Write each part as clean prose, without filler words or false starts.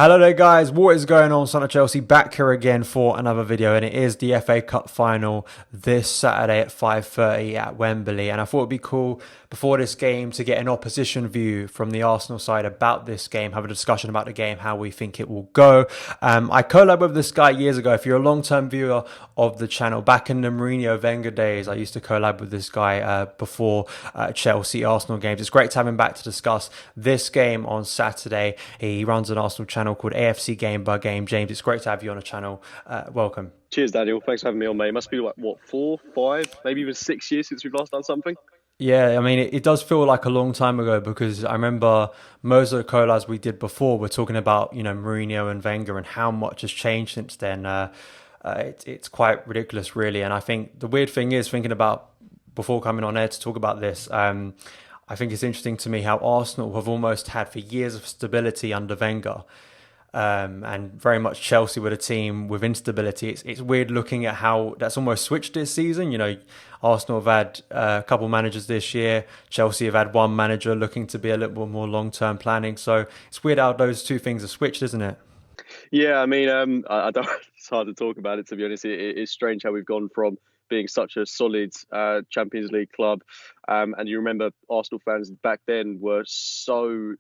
Hello there guys, what is going on? Son of Chelsea back here again for another video, and it is the FA Cup final this Saturday at 5:30 at Wembley. And I thought it'd be cool before this game to get an opposition view from the Arsenal side about this game, have a discussion about the game, how we think it will go. I collabed with this guy years ago. If you're a long-term viewer of the channel, back in the Mourinho Wenger days, I used to collab with this guy before Chelsea Arsenal games. It's great to have him back to discuss this game on Saturday. He runs an Arsenal channel called AFCGameByGame. James, it's great to have you on the channel. Welcome. Cheers, Daniel. Thanks for having me on, mate. It must be like, what, 4, 5, maybe even 6 years since we've last done something? Yeah, I mean, it does feel like a long time ago, because I remember most of the collabs we did before were talking about, Mourinho and Wenger and how much has changed since then. It's quite ridiculous, really. And I think the weird thing is, thinking about before coming on air to talk about this, I think it's interesting to me how Arsenal have almost had for years of stability under Wenger. And very much Chelsea with a team with instability. It's weird looking at how that's almost switched this season. Arsenal have had a couple managers this year. Chelsea have had one manager looking to be a little bit more long-term planning. So it's weird how those two things are switched, isn't it? Yeah, I mean, I don't. It's hard to talk about it, to be honest. It is strange how we've gone from being such a solid Champions League club, and you remember Arsenal fans back then were so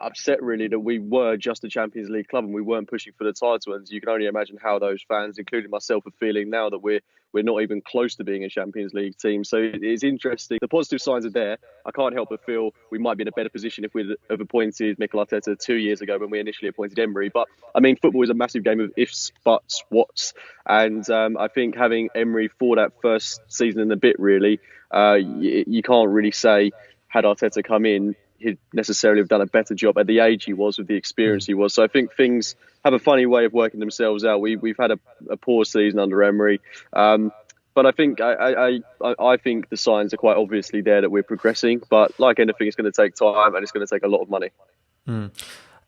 upset really that we were just a Champions League club and we weren't pushing for the title. And you can only imagine how those fans, including myself, are feeling now that we're not even close to being a Champions League team. So it is interesting. The positive signs are there. I can't help but feel we might be in a better position if we'd have appointed Mikel Arteta 2 years ago when we initially appointed Emery. But I mean, football is a massive game of ifs, buts, whats. And I think having Emery for that first season and a bit, really, you can't really say had Arteta come in, he'd necessarily have done a better job at the age he was, with the experience he was. So I think things have a funny way of working themselves out. We've had a poor season under Emery, but I think I think the signs are quite obviously there that we're progressing. But like anything, it's going to take time and it's going to take a lot of money.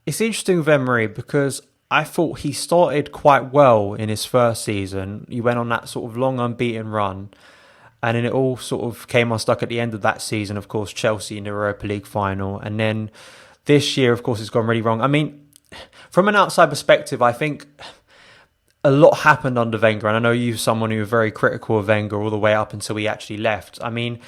It's interesting with Emery because I thought he started quite well in his first season. He went on that sort of long unbeaten run. And then it all sort of came unstuck at the end of that season, of course, Chelsea in the Europa League final. And then this year, of course, it's gone really wrong. I mean, from an outside perspective, I think a lot happened under Wenger. And I know you're someone who was very critical of Wenger all the way up until he actually left. I mean,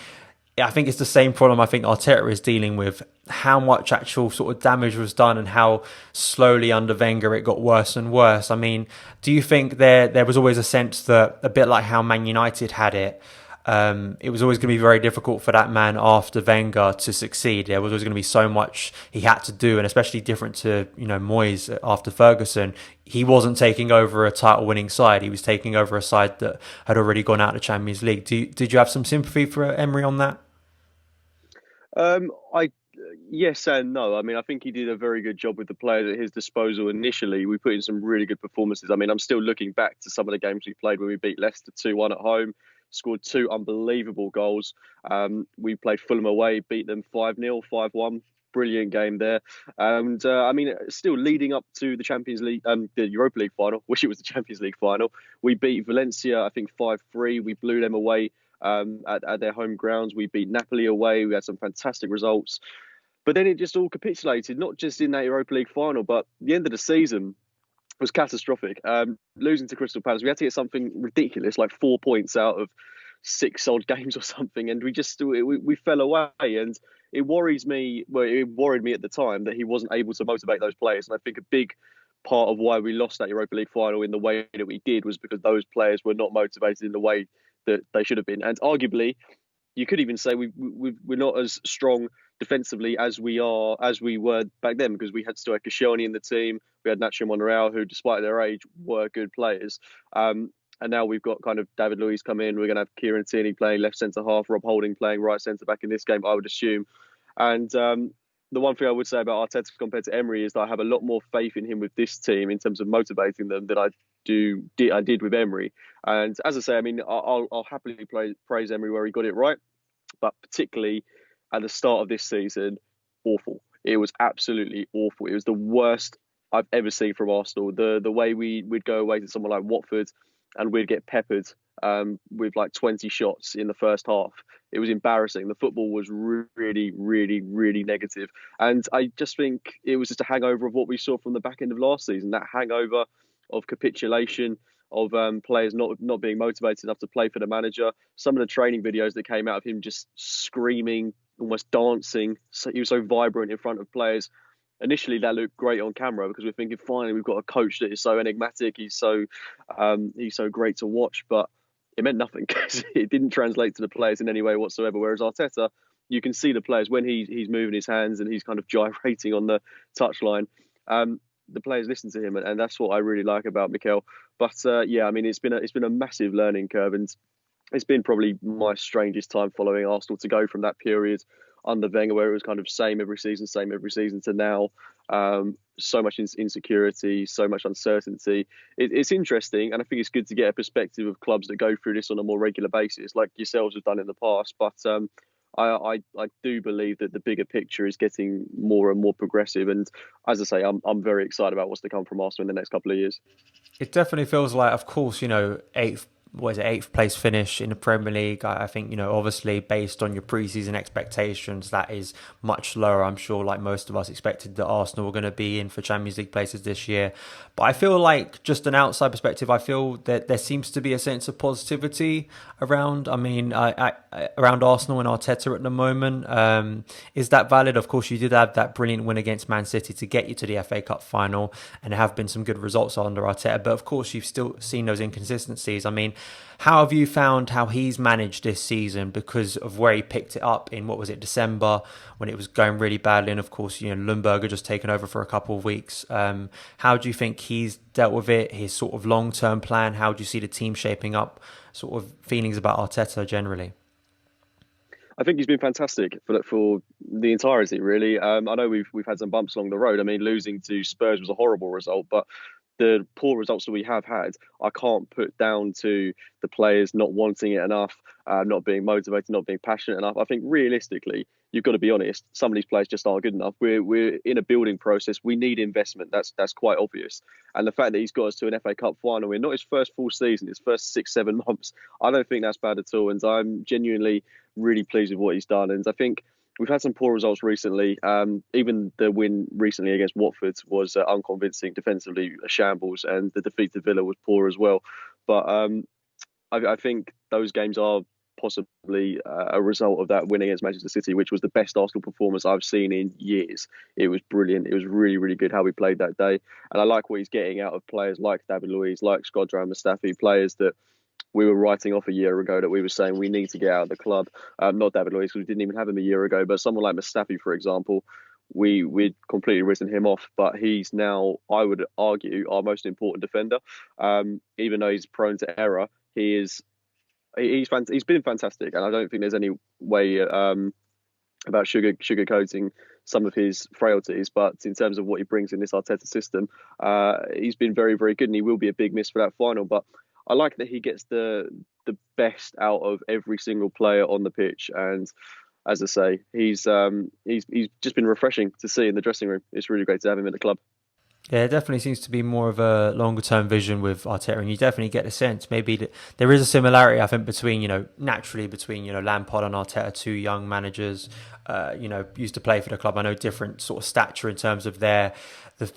I think it's the same problem I think Arteta is dealing with. How much actual sort of damage was done and how slowly under Wenger it got worse and worse. I mean, do you think there was always a sense that, a bit like how Man United had it, it was always going to be very difficult for that man after Wenger to succeed? There was always going to be so much he had to do, and especially different to Moyes after Ferguson. He wasn't taking over a title-winning side; he was taking over a side that had already gone out of the Champions League. Did you have some sympathy for Emery on that? Yes and no. I mean, I think he did a very good job with the players at his disposal initially. We put in some really good performances. I mean, I'm still looking back to some of the games we played where we beat Leicester 2-1 at home, scored 2 unbelievable goals. We played Fulham away, beat them 5-0, 5-1. Brilliant game there. And I mean, still leading up to the Champions League, the Europa League final, wish it was the Champions League final. We beat Valencia, I think 5-3. We blew them away at their home grounds. We beat Napoli away. We had some fantastic results. But then it just all capitulated, not just in that Europa League final, but the end of the season was catastrophic. Losing to Crystal Palace, we had to get something ridiculous, like 4 points out of 6 odd games or something, and we fell away. And it worries me. Well, it worried me at the time that he wasn't able to motivate those players. And I think a big part of why we lost that Europa League final in the way that we did was because those players were not motivated in the way that they should have been. And arguably, you could even say we're not as strong defensively as we were back then, because we had still had Koscielny in the team, we had Nacho Monreal, who, despite their age, were good players. And now we've got kind of David Luiz come in. We're going to have Kieran Tierney playing left centre half, Rob Holding playing right centre back in this game, I would assume. And the one thing I would say about Arteta compared to Emery is that I have a lot more faith in him with this team in terms of motivating them than I did with Emery. And as I say, I mean, I'll happily praise Emery where he got it right, but particularly at the start of this season, awful. It was absolutely awful. It was the worst I've ever seen from Arsenal. The way we'd go away to someone like Watford and we'd get peppered with like 20 shots in the first half. It was embarrassing. The football was really, really, really negative. And I just think it was just a hangover of what we saw from the back end of last season, that hangover of capitulation, of players not being motivated enough to play for the manager. Some of the training videos that came out of him just screaming, almost dancing. So he was so vibrant in front of players. Initially, that looked great on camera because we're thinking, finally, we've got a coach that is so enigmatic. He's so great to watch. But it meant nothing because it didn't translate to the players in any way whatsoever. Whereas Arteta, you can see the players when he's moving his hands and he's kind of gyrating on the touchline. The players listen to him, and that's what I really like about Mikel. But yeah, I mean, it's been a massive learning curve, and it's been probably my strangest time following Arsenal to go from that period under Wenger where it was kind of same every season, to now so much insecurity, so much uncertainty. It's interesting, and I think it's good to get a perspective of clubs that go through this on a more regular basis, like yourselves have done in the past. But I do believe that the bigger picture is getting more and more progressive, and as I say, I'm very excited about what's to come from Arsenal in the next couple of years. It definitely feels like, of course, eighth place finish in the Premier League. I think, obviously based on your preseason expectations, that is much lower. I'm sure, like most of us expected that Arsenal were going to be in for Champions League places this year. But I feel like, just an outside perspective, I feel that there seems to be a sense of positivity around. Around Arsenal and Arteta at the moment. Is that valid? Of course, you did have that brilliant win against Man City to get you to the FA Cup final, and there have been some good results under Arteta. But of course, you've still seen those inconsistencies. I mean, how have you found how he's managed this season because of where he picked it up in, December, when it was going really badly? And of course, Lundberg just taken over for a couple of weeks. How do you think he's dealt with it? His sort of long-term plan? How do you see the team shaping up? Sort of feelings about Arteta generally? I think he's been fantastic for the entirety, really. I know we've had some bumps along the road. I mean, losing to Spurs was a horrible result, but the poor results that we have had, I can't put down to the players not wanting it enough, not being motivated, not being passionate enough. I think realistically, you've got to be honest, some of these players just aren't good enough. We're in a building process. We need investment. That's quite obvious. And the fact that he's got us to an FA Cup final, we're not his first full season, his first 6-7 months. I don't think that's bad at all. And I'm genuinely really pleased with what he's done. And I think we've had some poor results recently. Even the win recently against Watford was unconvincing, defensively a shambles, and the defeat to Villa was poor as well. But I think those games are possibly a result of that win against Manchester City, which was the best Arsenal performance I've seen in years. It was brilliant. It was really, really good how we played that day. And I like what he's getting out of players like David Luiz, like Shkodran Mustafi, players that we were writing off a year ago, that we were saying we need to get out of the club. Not David Luiz, because we didn't even have him a year ago, but someone like Mustafi, for example, we'd completely written him off, but he's now, I would argue, our most important defender. Even though he's prone to error, he's been fantastic, and I don't think there's any way about sugarcoating some of his frailties. But in terms of what he brings in this Arteta system, he's been very, very good, and he will be a big miss for that final. But I like that he gets the best out of every single player on the pitch, and as I say, he's just been refreshing to see in the dressing room. It's really great to have him in the club. Yeah, it definitely seems to be more of a longer term vision with Arteta, and you definitely get the sense maybe that there is a similarity, I think, between naturally between Lampard and Arteta, two young managers, used to play for the club. I know different sort of stature in terms of the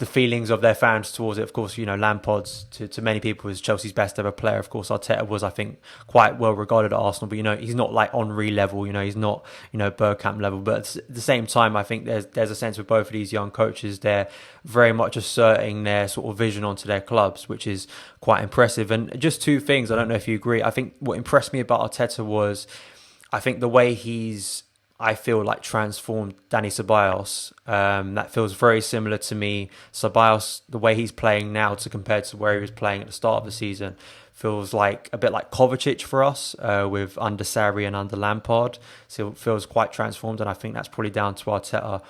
feelings of their fans towards it. Of course, Lampard's to many people is Chelsea's best ever player. Of course, Arteta was, I think, quite well regarded at Arsenal, but he's not like Henry level. He's not Bergkamp level. But at the same time, I think there's a sense with both of these young coaches, they're very much asserting their sort of vision onto their clubs, which is quite impressive. And just two things, I don't know if you agree. I think what impressed me about Arteta was, I think the way I feel like transformed Dani Ceballos. That feels very similar to me. Ceballos, the way he's playing now to compared to where he was playing at the start of the season, feels like a bit like Kovacic for us with under Sarri and under Lampard. So it feels quite transformed, and I think that's probably down to Arteta.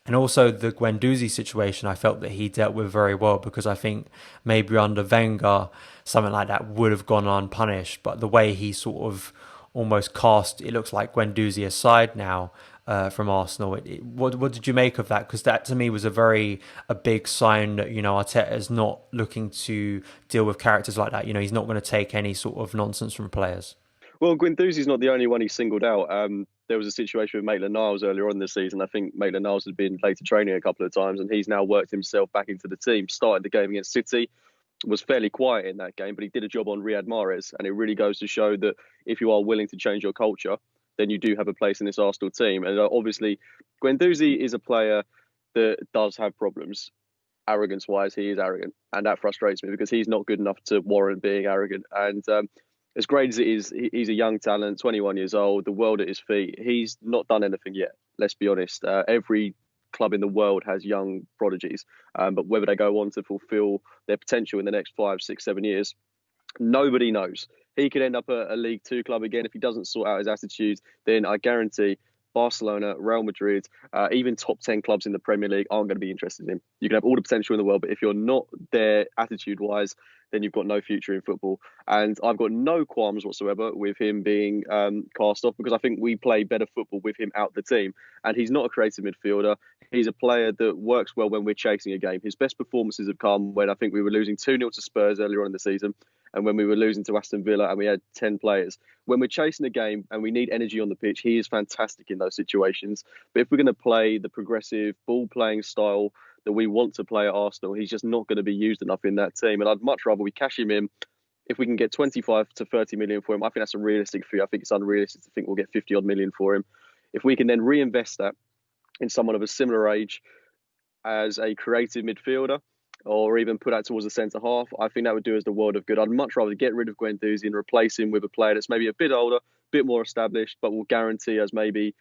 And also the Guendouzi situation, I felt that he dealt with very well, because I think maybe under Wenger, something like that would have gone unpunished. But the way he sort of almost cast, it looks like Guendouzi aside now from Arsenal. What did you make of that? Because that to me was a big sign that, Arteta is not looking to deal with characters like that. He's not going to take any sort of nonsense from players. Well, Guendouzi's not the only one he singled out. There was a situation with Maitland-Niles earlier on this season. I think Maitland-Niles had been late to training a couple of times, and he's now worked himself back into the team. Started the game against City, was fairly quiet in that game, but he did a job on Riyad Mahrez, and it really goes to show that if you are willing to change your culture, then you do have a place in this Arsenal team. And obviously, Guendouzi is a player that does have problems. Arrogance-wise, he is arrogant, and that frustrates me because he's not good enough to warrant being arrogant. And as great as it is, he's a young talent, 21 years old, the world at his feet. He's not done anything yet, let's be honest. Every club in the world has young prodigies, but whether they go on to fulfill their potential in the next 5, 6, 7 years, nobody knows. He could end up a League Two club again if he doesn't sort out his attitude. Then I guarantee Barcelona, Real Madrid, even top 10 clubs in the Premier League aren't going to be interested in him. You can have all the potential in the world, but if you're not there attitude-wise, then you've got no future in football. And I've got no qualms whatsoever with him being cast off, because I think we play better football with him out the team. And he's not a creative midfielder. He's a player that works well when we're chasing a game. His best performances have come when I think we were losing 2-0 to Spurs earlier on in the season, and when we were losing to Aston Villa and we had 10 players. When we're chasing a game and we need energy on the pitch, he is fantastic in those situations. But if we're going to play the progressive ball-playing style that we want to play at Arsenal, he's just not going to be used enough in that team. And I'd much rather we cash him in. If we can get 25 to 30 million for him, I think that's a realistic fee. I think it's unrealistic to think we'll get 50 odd million for him. If we can then reinvest that in someone of a similar age as a creative midfielder, or even put that towards the centre half, I think that would do us the world of good. I'd much rather get rid of Guendouzi and replace him with a player that's maybe a bit older, a bit more established, but will guarantee us maybe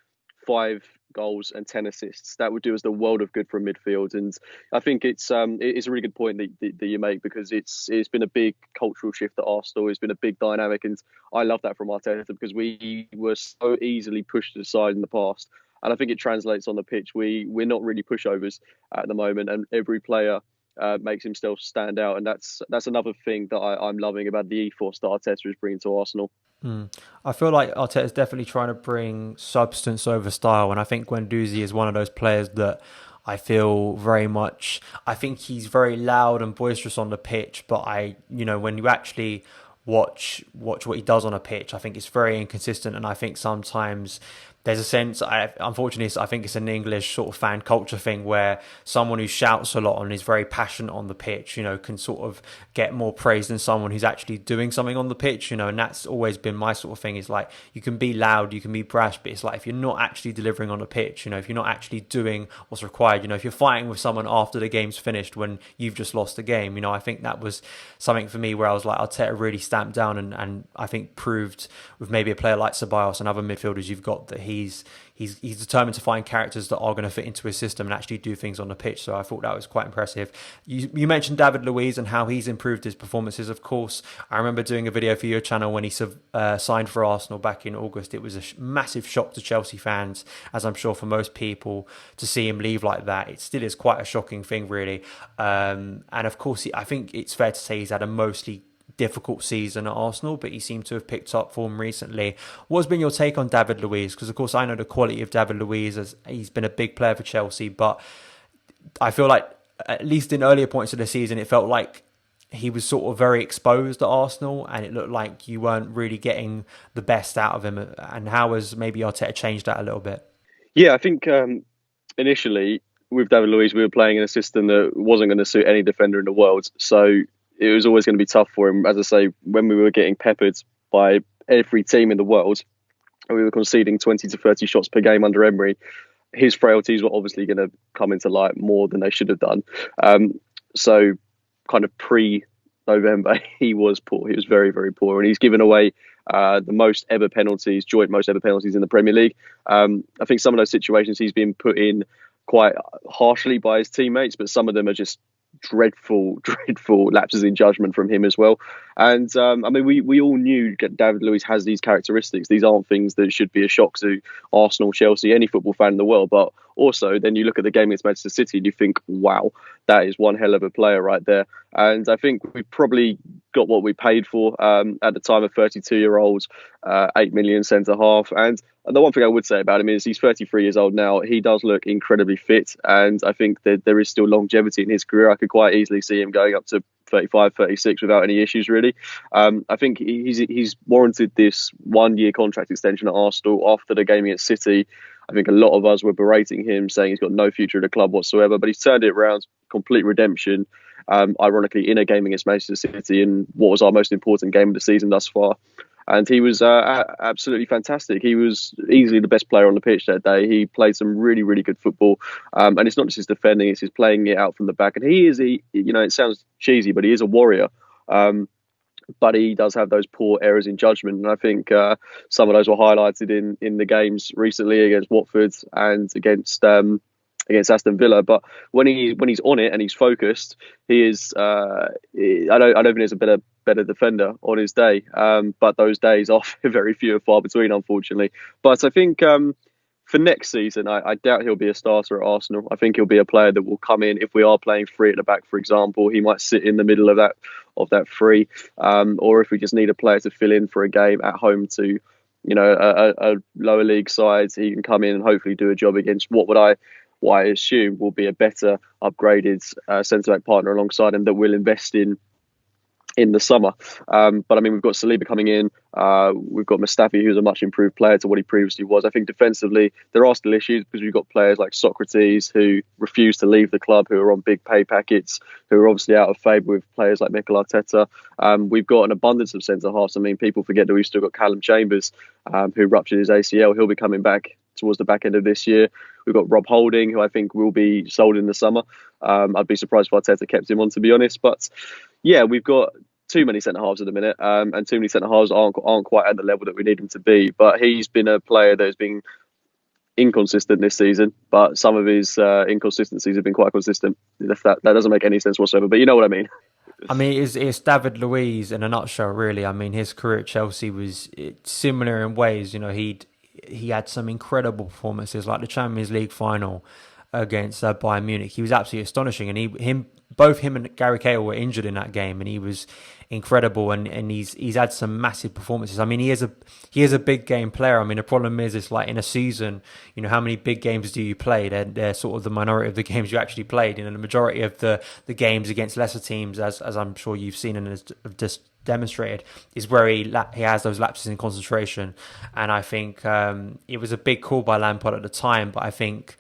5 goals and 10 assists. That would do us the world of good for midfield. And I think it's a really good point that you make, because it's been a big cultural shift at Arsenal. It's been a big dynamic, and I love that from Arteta, because we were so easily pushed aside in the past. And I think it translates on the pitch. We're not really pushovers at the moment, and every player makes himself stand out, and that's another thing that I'm loving about the ethos that Arteta is bringing to Arsenal. I feel like Arteta is definitely trying to bring substance over style, and I think Guendouzi is one of those players that I feel very much. I think he's very loud and boisterous on the pitch, but when you actually watch what he does on a pitch, I think it's very inconsistent, and I think sometimes there's a sense, unfortunately, I think it's an English sort of fan culture thing where someone who shouts a lot and is very passionate on the pitch, can sort of get more praise than someone who's actually doing something on the pitch, and that's always been my sort of thing. Is like, you can be loud, you can be brash, but it's like, if you're not actually delivering on the pitch, if you're not actually doing what's required, if you're fighting with someone after the game's finished when you've just lost the game, I think that was something for me where I was like, Arteta really stamped down and I think proved with maybe a player like Ceballos and other midfielders you've got that he's determined to find characters that are going to fit into his system and actually do things on the pitch. So I thought that was quite impressive. You mentioned David Luiz and how he's improved his performances. Of course, I remember doing a video for your channel when he signed for Arsenal back in August. It was a massive shock to Chelsea fans, as I'm sure for most people, to see him leave like that. It still is quite a shocking thing, really. And of course, I think it's fair to say he's had a mostly difficult season at Arsenal, but he seemed to have picked up form recently. What's been your take on David Luiz? Because of course I know the quality of David Luiz, as he's been a big player for Chelsea, but I feel like at least in earlier points of the season it felt like he was sort of very exposed at Arsenal, and it looked like you weren't really getting the best out of him. And how has maybe Arteta changed that a little bit? Yeah, I think initially with David Luiz we were playing in a system that wasn't going to suit any defender in the world, so it was always going to be tough for him. As I say, when we were getting peppered by every team in the world, and we were conceding 20 to 30 shots per game under Emery, his frailties were obviously going to come into light more than they should have done. So kind of pre-November, he was poor. He was very, very poor. And he's given away the joint most ever penalties in the Premier League. I think some of those situations he's been put in quite harshly by his teammates, but some of them are just dreadful lapses in judgment from him as well. And we all knew David Luiz has these characteristics. These aren't things that should be a shock to Arsenal, Chelsea, any football fan in the world, but also then you look at the game against Manchester City and you think, wow, that is one hell of a player right there. And I think we probably got what we paid for at the time, of 32-year-old, 8 million centre half. And the one thing I would say about him is he's 33 years old now. He does look incredibly fit, and I think that there is still longevity in his career. I could quite easily see him going up to 35, 36 without any issues, really. I think he's warranted this 1-year contract extension at Arsenal after the game against City. I think a lot of us were berating him, saying he's got no future in the club whatsoever, but he's turned it around, complete redemption, ironically, in a game against Manchester City in what was our most important game of the season thus far. And he was absolutely fantastic. He was easily the best player on the pitch that day. He played some really, really good football. And it's not just his defending, it's his playing it out from the back. And it sounds cheesy, but he is a warrior. But he does have those poor errors in judgment. And I think some of those were highlighted in the games recently against Watford and against Aston Villa. But when he's on it and he's focused, he is. I don't think there's a better defender on his day. But those days are very few and far between, unfortunately. But I think for next season, I doubt he'll be a starter at Arsenal. I think he'll be a player that will come in if we are playing three at the back, for example. He might sit in the middle of that three, or if we just need a player to fill in for a game at home to, a lower league side, he can come in and hopefully do a job against what I assume will be a better upgraded centre back partner alongside him that will invest in the summer. But I mean, we've got Saliba coming in. We've got Mustafi, who's a much improved player to what he previously was. I think defensively, there are still issues because we've got players like Socrates who refuse to leave the club, who are on big pay packets, who are obviously out of favour with players like Mikel Arteta. We've got an abundance of centre-halves. I mean, people forget that we've still got Callum Chambers, who ruptured his ACL. He'll be coming back towards the back end of this year. We've got Rob Holding, who I think will be sold in the summer. I'd be surprised if Arteta kept him on, to be honest. But yeah, we've got too many centre-halves at the minute, and too many centre-halves aren't quite at the level that we need him to be. But he's been a player that has been inconsistent this season, but some of his inconsistencies have been quite consistent. That doesn't make any sense whatsoever, but you know what I mean. I mean, it's David Luiz in a nutshell, really. I mean, his career at Chelsea was similar in ways. He had some incredible performances, like the Champions League final against Bayern Munich. He was absolutely astonishing, and both him and Gary Cahill were injured in that game, and he was incredible. And he's had some massive performances. I mean, he is a big game player. I mean, the problem is like in a season, how many big games do you play? They're sort of the minority of the games you actually played. The majority of the games against lesser teams, as I'm sure you've seen and have just demonstrated, is where he has those lapses in concentration. And I think it was a big call by Lampard at the time, but I think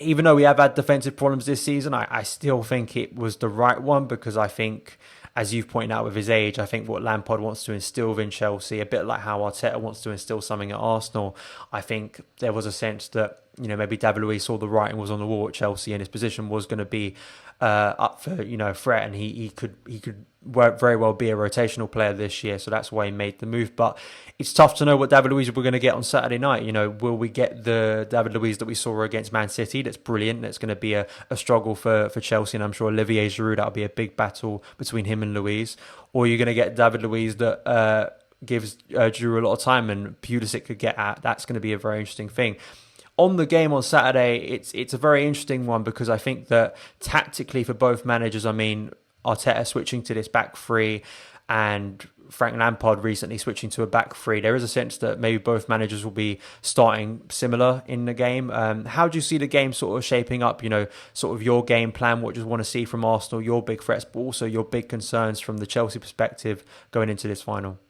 even though we have had defensive problems this season, I still think it was the right one, because I think, as you've pointed out with his age, I think what Lampard wants to instill within Chelsea, a bit like how Arteta wants to instill something at Arsenal, I think there was a sense that, maybe David Luiz saw the writing was on the wall at Chelsea and his position was going to be up for, threat, and he could very well be a rotational player this year. So that's why he made the move. But it's tough to know what David Luiz we're going to get on Saturday night. Will we get the David Luiz that we saw against Man City? That's brilliant. That's going to be a struggle for Chelsea, and I'm sure Olivier Giroud, that'll be a big battle between him and Luiz. Or you're going to get David Luiz that gives Giroud a lot of time and Pulisic could get at. That's going to be a very interesting thing. On the game on Saturday, it's a very interesting one, because I think that tactically for both managers, I mean, Arteta switching to this back three and Frank Lampard recently switching to a back three, there is a sense that maybe both managers will be starting similar in the game. How do you see the game sort of shaping up? Sort of your game plan, what you want to see from Arsenal, your big threats, but also your big concerns from the Chelsea perspective going into this final?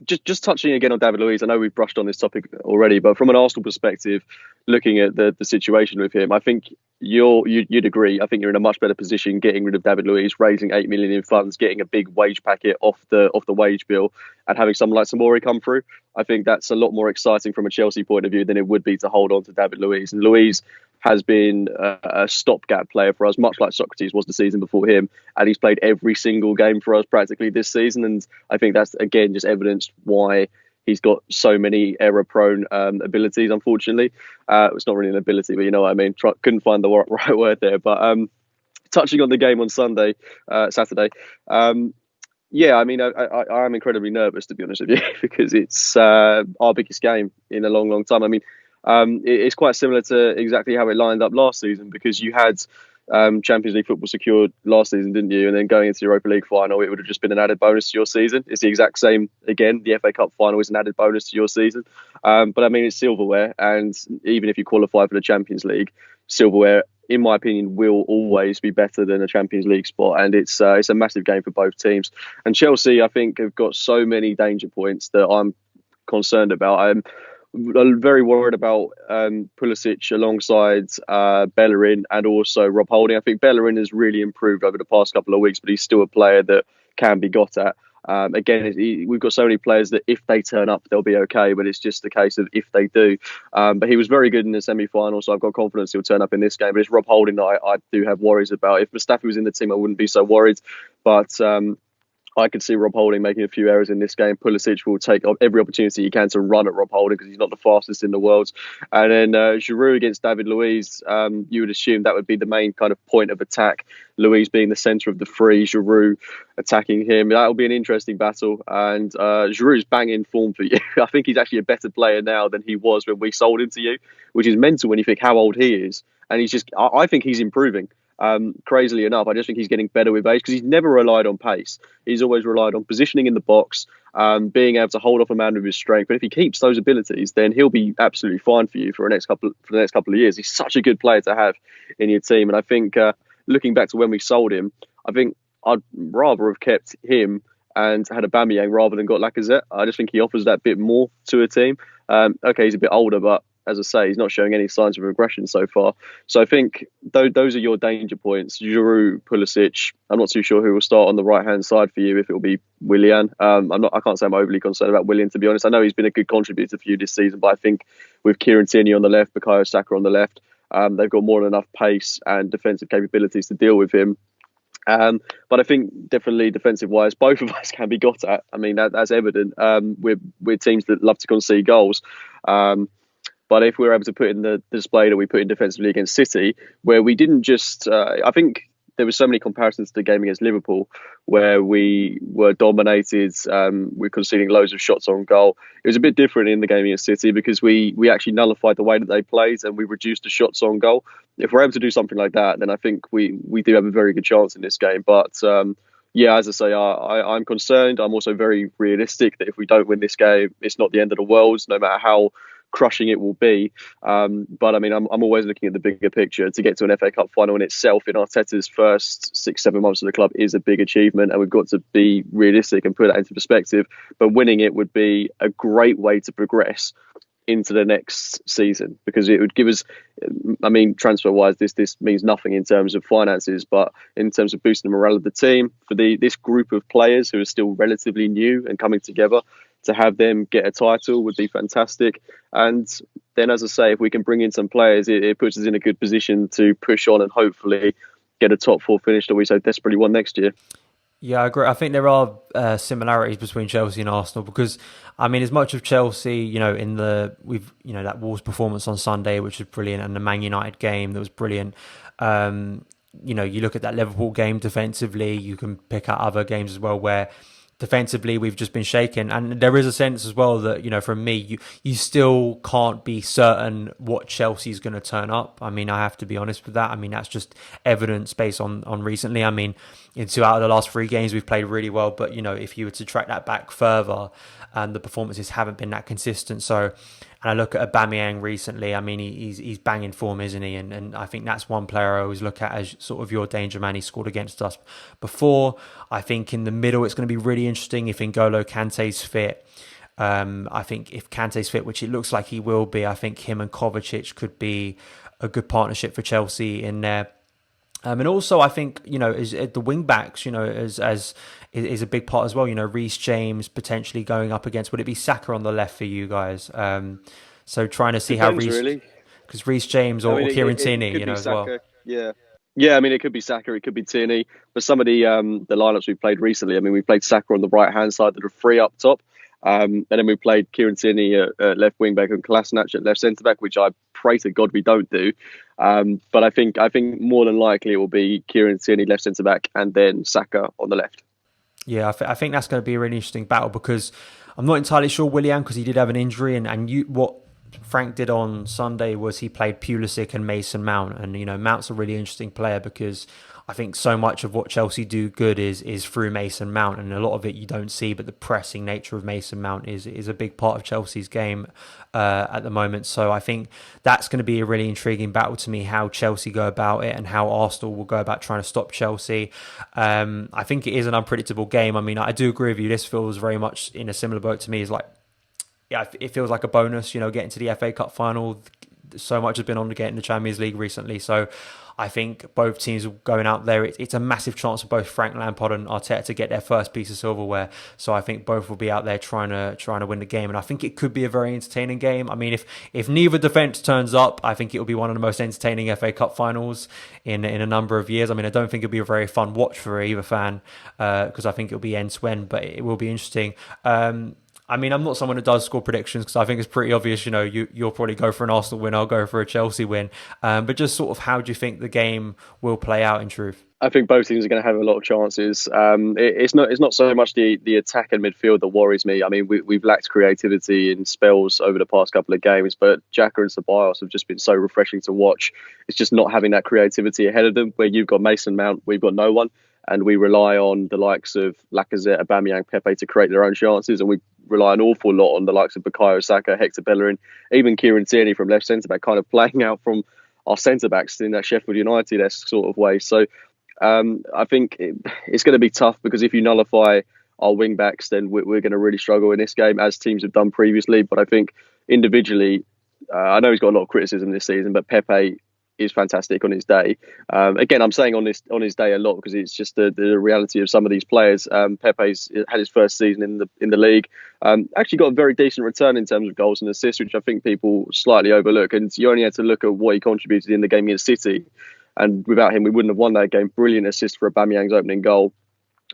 Just touching again on David Luiz, I know we've brushed on this topic already, but from an Arsenal perspective, looking at the situation with him, I think you'd agree. I think you're in a much better position getting rid of David Luiz, raising 8 million in funds, getting a big wage packet off the wage bill, and having someone like Samori come through. I think that's a lot more exciting from a Chelsea point of view than it would be to hold on to David Luiz. And Luiz has been a stopgap player for us, much like Socrates was the season before him, and he's played every single game for us practically this season. And I think that's again just evidence why he's got so many error-prone abilities, unfortunately. It's not really an ability, but you know what I mean. Couldn't find the right word there. But touching on the game on Saturday, yeah, I mean, I'm incredibly nervous, to be honest with you, because it's our biggest game in a long, long time. I mean, It's quite similar to exactly how it lined up last season, because you had Champions League football secured last season, didn't you? And then going into the Europa League final, it would have just been an added bonus to your season. It's the exact same again. The FA Cup final is an added bonus to your season. But I mean, it's silverware, and even if you qualify for the Champions League, silverware, in my opinion, will always be better than a Champions League spot, and it's a massive game for both teams. And Chelsea, I think, have got so many danger points that I'm concerned about. I'm very worried about Pulisic alongside Bellerin and also Rob Holding. I think Bellerin has really improved over the past couple of weeks, but he's still a player that can be got at. Again, we've got so many players that if they turn up, they'll be okay, but it's just a case of if they do. But he was very good in the semi-final, so I've got confidence he'll turn up in this game. But it's Rob Holding that I do have worries about. If Mustafi was in the team, I wouldn't be so worried. But I could see Rob Holding making a few errors in this game. Pulisic will take every opportunity he can to run at Rob Holding because he's not the fastest in the world. And then Giroud against David Luiz, you would assume that would be the main kind of point of attack. Luiz being the centre of the three, Giroud attacking him. That will be an interesting battle. And Giroud's banging form for you. I think he's actually a better player now than he was when we sold him to you, which is mental when you think how old he is. And he's just, I think he's improving. Crazily enough, I just think he's getting better with age because he's never relied on pace. He's always relied on positioning in the box, being able to hold off a man with his strength. But if he keeps those abilities, then he'll be absolutely fine for you for the next couple of years. He's such a good player to have in your team. And I think looking back to when we sold him, I think I'd rather have kept him and had Aubameyang rather than got Lacazette. I just think he offers that bit more to a team. Okay, he's a bit older, but as I say, he's not showing any signs of regression so far. So I think those are your danger points. Giroud, Pulisic. I'm not too sure who will start on the right-hand side for you, if it will be Willian. I can't say I'm overly concerned about Willian, to be honest. I know he's been a good contributor for you this season, but I think with Kieran Tierney on the left, Bukayo Saka on the left, they've got more than enough pace and defensive capabilities to deal with him. But I think definitely defensive-wise, both of us can be got at. I mean, that's evident. We're teams that love to concede goals. But if we're able to put in the display that we put in defensively against City, where we didn't just, I think there were so many comparisons to the game against Liverpool, where we were dominated, we're conceding loads of shots on goal. It was a bit different in the game against City because we actually nullified the way that they played and we reduced the shots on goal. If we're able to do something like that, then I think we do have a very good chance in this game. But yeah, as I say, I'm concerned. I'm also very realistic that if we don't win this game, it's not the end of the world, no matter how crushing it will be. But I mean, I'm always looking at the bigger picture. To get to an FA Cup final in itself in Arteta's first 6-7 months of the club is a big achievement, and we've got to be realistic and put that into perspective. But winning it would be a great way to progress into the next season, because it would give us, I mean, transfer wise, this means nothing in terms of finances, but in terms of boosting the morale of the team, for this group of players who are still relatively new and coming together, to have them get a title would be fantastic. And then, as I say, if we can bring in some players, it puts us in a good position to push on and hopefully get a top four finish that we so desperately want next year. Yeah, I agree. I think there are similarities between Chelsea and Arsenal because, I mean, as much of Chelsea, you know, that Wolves performance on Sunday, which was brilliant, and the Man United game that was brilliant. You know, you look at that Liverpool game defensively, you can pick out other games as well where defensively we've just been shaken, and there is a sense as well that, you know, from me, you still can't be certain what Chelsea's going to turn up. I mean, I have to be honest with that. I mean, that's just evidence based on recently. I mean, in 2 out of the last 3 games we've played really well, but you know, if you were to track that back further, the performances haven't been that consistent. So, and I look at Aubameyang recently, I mean, he's banging form, isn't he? And I think that's one player I always look at as sort of your danger man. He scored against us before. I think in the middle, it's going to be really interesting if N'Golo Kante's fit. I think if Kante's fit, which it looks like he will be, I think him and Kovacic could be a good partnership for Chelsea in there. And also, I think, you know, the wing backs, you know, is a big part as well. You know, Reece James potentially going up against, would it be Saka on the left for you guys? So trying to see Depends, how really. Because Reece James or Kieran Tierney, you know, as well. Yeah, I mean, it could be Saka, it could be Tierney. But some of the lineups we've played recently, I mean, we played Saka on the right-hand side, that are 3 up top. And then we played Kieran Tierney at left wing back and Kolasinac at left centre back, which I pray to God we don't do. But I think more than likely it will be Kieran Tierney left centre back and then Saka on the left. Yeah, I think that's going to be a really interesting battle because I'm not entirely sure Willian, because he did have an injury, and what Frank did on Sunday was he played Pulisic and Mason Mount, and Mount's a really interesting player because I think so much of what Chelsea do good is through Mason Mount, and a lot of it you don't see, but the pressing nature of Mason Mount is a big part of Chelsea's game at the moment. So I think that's going to be a really intriguing battle to me, how Chelsea go about it and how Arsenal will go about trying to stop Chelsea. I think it is an unpredictable game. I mean, I do agree with you. This feels very much in a similar boat to me. Is like, yeah, it feels like a bonus, getting to the FA Cup final. So much has been on to get in the Champions League recently. So I think both teams are going out there. It's a massive chance for both Frank Lampard and Arteta to get their first piece of silverware. So I think both will be out there trying to win the game. And I think it could be a very entertaining game. I mean, if neither defence turns up, I think it will be one of the most entertaining FA Cup finals in a number of years. I mean, I don't think it'll be a very fun watch for either fan because I think it'll be end to end, but it will be interesting. I mean, I'm not someone who does score predictions because I think it's pretty obvious, you'll probably go for an Arsenal win, I'll go for a Chelsea win. But just sort of how do you think the game will play out in truth? I think both teams are going to have a lot of chances. It's not so much the attack and midfield that worries me. I mean, we've lacked creativity in spells over the past couple of games, but Xhaka and Ceballos have just been so refreshing to watch. It's just not having that creativity ahead of them, where you've got Mason Mount, we've got no one. And we rely on the likes of Lacazette, Aubameyang, Pepe to create their own chances. And we rely an awful lot on the likes of Bukayo Saka, Hector Bellerin, even Kieran Tierney from left centre-back, kind of playing out from our centre-backs in that Sheffield United-esque sort of way. So I think it's going to be tough because if you nullify our wing-backs, then we're going to really struggle in this game, as teams have done previously. But I think individually, I know he's got a lot of criticism this season, but Pepe is fantastic on his day. Again, I'm saying on his day a lot because it's just the reality of some of these players. Pepe's had his first season in the league. Actually got a very decent return in terms of goals and assists, which I think people slightly overlook. And you only had to look at what he contributed in the game against City. And without him, we wouldn't have won that game. Brilliant assist for Aubameyang's opening goal.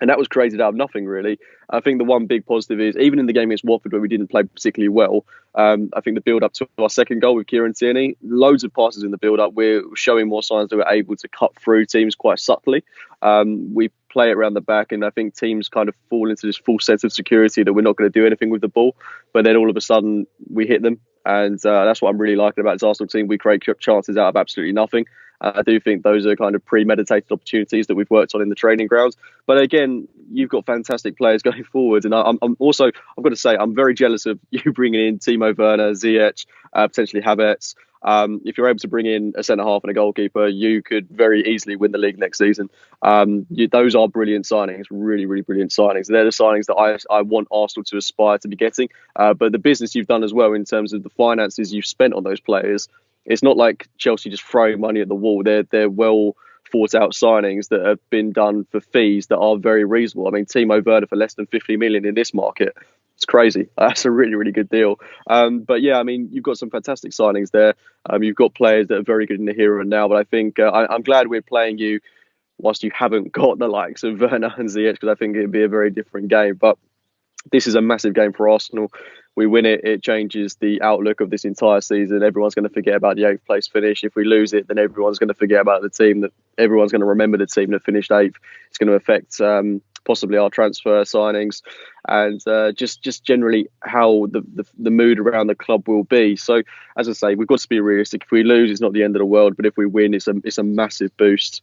And that was created out of nothing, really. I think the one big positive is, even in the game against Watford, where we didn't play particularly well, I think the build-up to our second goal with Kieran Tierney, loads of passes in the build-up. We're showing more signs that we're able to cut through teams quite subtly. We play it around the back, and I think teams kind of fall into this false sense of security that we're not going to do anything with the ball. But then all of a sudden, we hit them. And that's what I'm really liking about this Arsenal team. We create chances out of absolutely nothing. I do think those are kind of premeditated opportunities that we've worked on in the training grounds. But again, you've got fantastic players going forward. And I'm also, I've got to say, I'm very jealous of you bringing in Timo Werner, Ziyech, potentially Havertz. If you're able to bring in a centre-half and a goalkeeper, you could very easily win the league next season. Those are brilliant signings, really, really brilliant signings. They're the signings that I want Arsenal to aspire to be getting. But the business you've done as well in terms of the finances you've spent on those players, it's not like Chelsea just throwing money at the wall. They're well thought out signings that have been done for fees that are very reasonable. I mean, Timo Werner for less than 50 million in this market, it's crazy. That's a really, really good deal. But yeah, I mean, you've got some fantastic signings there. You've got players that are very good in the here and now. But I think I'm glad we're playing you whilst you haven't got the likes of Werner and Ziyech, because I think it'd be a very different game. But this is a massive game for Arsenal. We win it, it changes the outlook of this entire season. Everyone's going to forget about the 8th place finish. If we lose it, then everyone's going to forget about the team. That everyone's going to remember the team that finished 8th. It's going to affect possibly our transfer signings and just generally how the mood around the club will be. So, as I say, we've got to be realistic. If we lose, it's not the end of the world. But if we win, it's a massive boost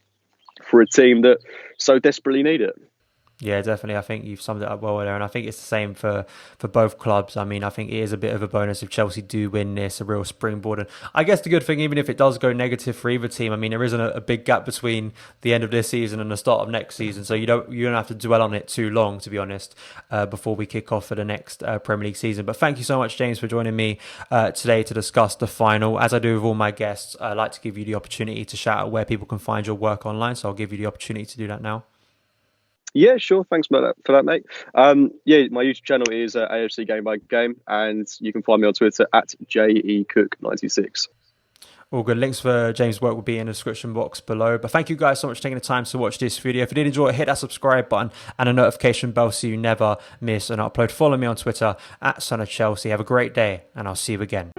for a team that so desperately need it. Yeah, definitely. I think you've summed it up well there, and I think it's the same for both clubs. I mean, I think it is a bit of a bonus if Chelsea do win this, a real springboard. And I guess the good thing, even if it does go negative for either team, I mean, there isn't a big gap between the end of this season and the start of next season, so you don't have to dwell on it too long, to be honest, before we kick off for the next Premier League season. But thank you so much, James, for joining me today to discuss the final. As I do with all my guests, I like to give you the opportunity to shout out where people can find your work online, so I'll give you the opportunity to do that now. Yeah, sure. Thanks for that, mate. Yeah, my YouTube channel is AFCGameByGame, and you can find me on Twitter at JECook96. All good. Links for James' work will be in the description box below. But thank you guys so much for taking the time to watch this video. If you did enjoy it, hit that subscribe button and a notification bell so you never miss an upload. Follow me on Twitter at SonOfChelsea. Have a great day, and I'll see you again.